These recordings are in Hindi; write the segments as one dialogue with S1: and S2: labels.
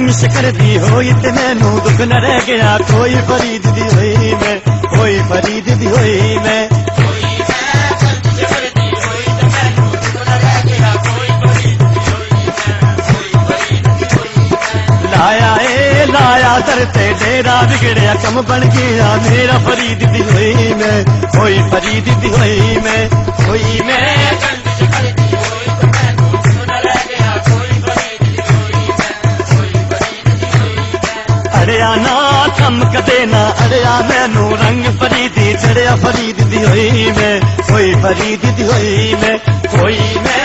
S1: गंश कर दी होई ते मैनू दुख न रह गया कोई फरीद दी होई मैं कोई फरीद दी होई मैं लाया दर ते डेरा बिगड़िया कम बन गया मेरा फरीद दी होई मैं कोई फरीद दी होई मैं कोई मैं अड़िया ना थम कदे ना अड़िया मैनू रंग फरीदी चढ़िया फरीद दी होई मैं कोई फरीद दी होई मैं कोई मैं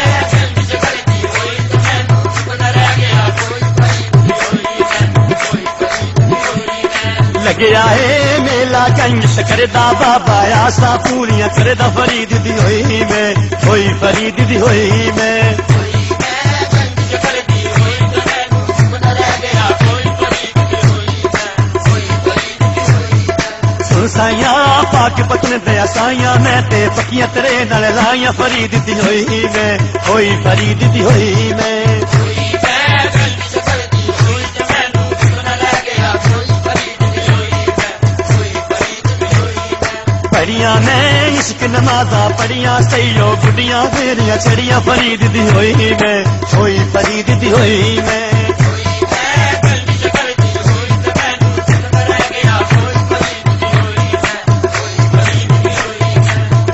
S1: गया है मेला गंश करदा बाबा आसा पूरियां करदा फरीद दी होई मैं कोई फरीद दी होई मैं साइया पाक पतन दया साइया मैं ते पकियां तेरे नाल लाइया फरीद दी होई मैं कोई फरीद दी होई मैं पढ़िया मैं इश्क नमाजा पढ़िया सैयो बुढ़िया फेरिया चढ़िया फरीद दी होई मैं कोई फरीद दी होई मैं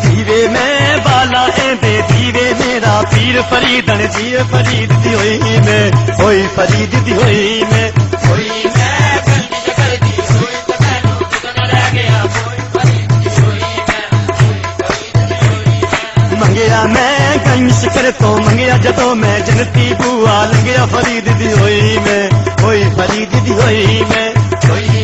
S1: दीवे मैं बाला एंदे दीवे मेरा पीर फरीदन जीए फरीद दी होई मैं कोई फरीद दी होई मैं कोई मंगया मैं गंश कर तो मंगया जदों मैं जनती बुआ लंघिया फरीद दी होई मैं कोई फरीद दी होई मैं कोई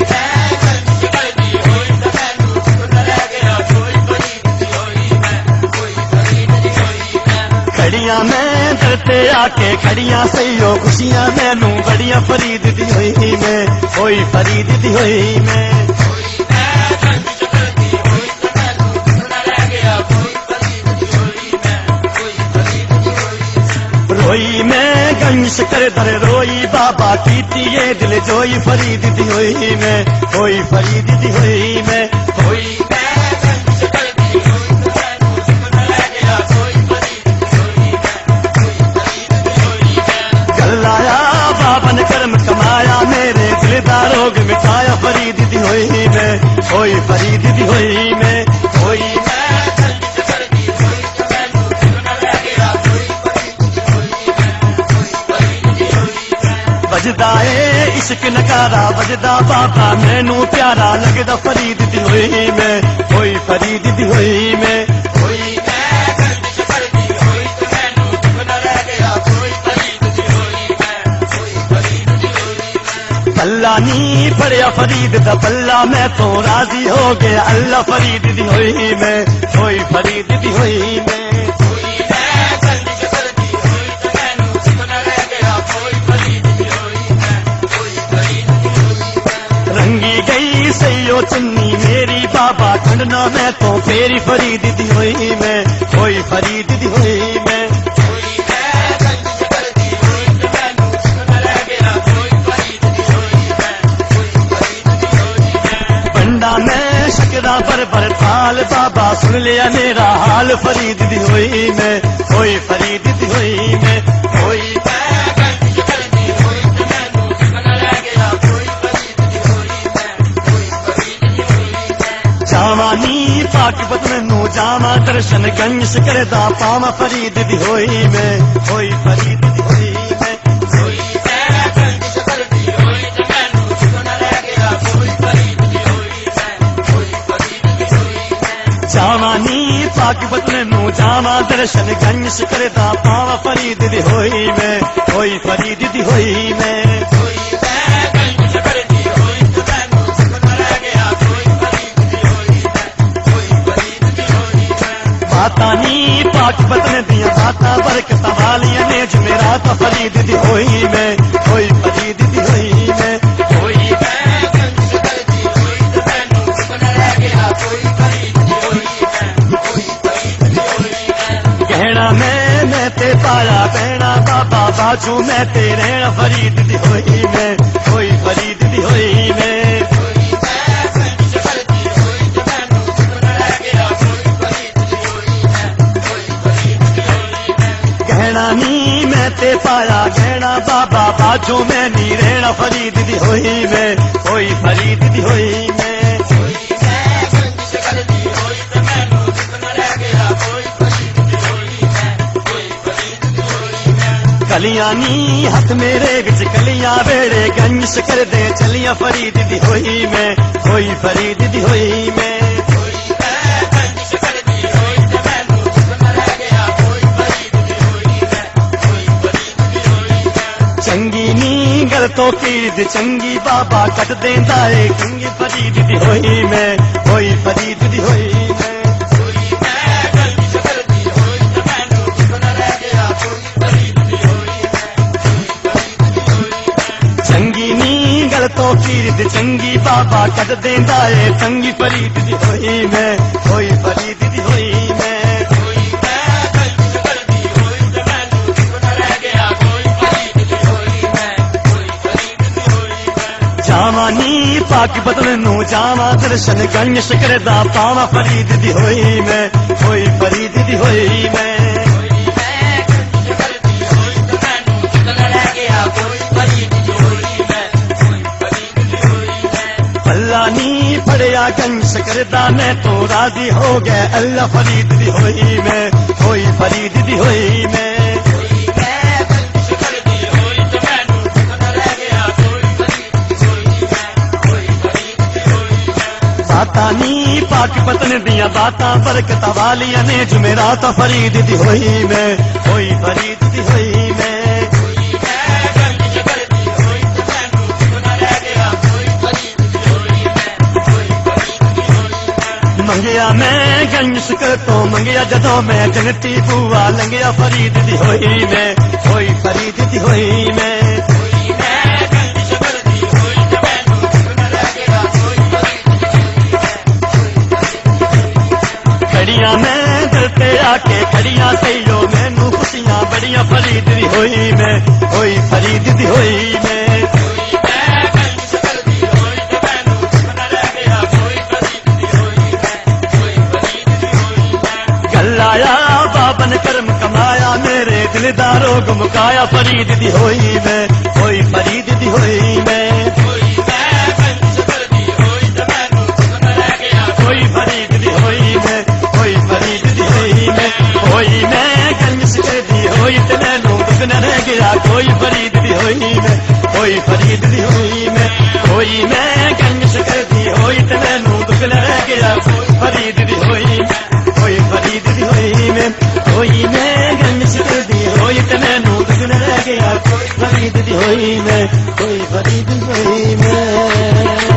S1: खड़िया मैं दरते आके खड़िया सैयो खुशियां मैनू बड़िया फरीद दी होई मैं कोई फरीद दी होई मैं रोई मैं गंश कर दर रोई बाबा कीती ये दिल जोई फरीद दी होई मैं कोई फरीद दी होई मैं कोई गल्लाया बाबन कर्म कमाया मेरे दिल दा रोग मिटाया फरीद दी होई मैं कोई फरीद दी होई मैं कोई बजदा ए इश्क नकारा बजदा बाबा मैनू प्यारा लगदा फरीद दी होई मैं कोई फरीद दी होई मैं कोई अल्लाह नी फड़िया फरीद दा बल्ला मैं तो राजी हो गया अल्लाह फरीद दी होई मैं कोई फरीद दी होई मैं रंगी गई सैयो चुन्नी मेरी बाबा खंडना मैं तो फेरी फरीद दी होई मैं कोई फरीद दी होई मैं बंडा मैं शकरा पर ताल बाबा सुन लिया मेरा हाल फरीद दी होई मैं कोई फरीद दी होई मैं कोई जावानी पाक बदनू जावा दर्शन गंश करदा पावा फरीद दी होई मैं कोई फरीद दी होई मैं जावानी पाक बदनू जावा दर्शन गंश करदा पावा फरीद दी होई मैं कोई फरीद दी होई मैं बातानी पाक बदन दिया बाता बरकत वालिया ने जुमेरात फरीद दी होई मैं कोई फरीद दी होई मैं कोई कहना मैं ते पाया बहना बाबा बाजू मैं तेरे फरीद दी होई मैं पाया गहना बाबा बाजू में नी रहना फरीद दी होई मैं होई फरीद दी होई मैं कलियां नी हथ मेरे विच कलियां वेड़े गंज कर दे चलियां फरीद दी होई मैं होई फरीद दी होई मैं चंगी नी गल तो कीद चंगी बाबा कट देंदा है कंगी फरीद दी होई मैं होई फरीद दी होई मैं चंगी नी गल तो कीद चंगी बाबा कट देंदा है चंगी फरीद दी होई मैं होई फरीद दी होई मैं जावानी पाक बदन नू जावा दर्शन गंज करदा पावा फरीद दी होई मैं होई फरीद दी होई मैं अल्लाह नी पड़िया गंज करदा मैं तो राजी हो गया अल्लाह फरीद दी होई मैं होई फरीद दी होई मैं बातां नी पाक पतन दिया बातां बरकत वालियां ने जुमेरात फरीद दी होई मैं होई फरीद दी होई मैं मंगिया मैं गंज कर तो मंगिया जदों मैं जनती बुआ लंगिया फरीद दी होई मैं होई फरीद दी होई मैं खड़ियां मैं दिल ते आके खड़ियां सैयो मैनू खुशियां बड़ियां फरीद दी होई मैं होई फरीद दी होई मैं गल्लाया बाबन कर्म कमाया मेरे दिलदारों को मुकाया फरीद दी होई मैं होई फरीद दी होई मैं होई फरीद दी होई मैं होई फरीद दी होई मैं होई मैं गंज कर दी होई ते मैनू दुख न रह गया कोई फरीद दी होई मैं होई फरीद दी होई मैं होई मैं गंज कर दी होई ते मैनू दुख न रह गया फरीद दी होई मैं होई फरीद दी होई मैं होई मैं गंज कर दी होई ते मैनू दुख न रह गया फरीद दी होई मैं होई फरीद दी होई मैं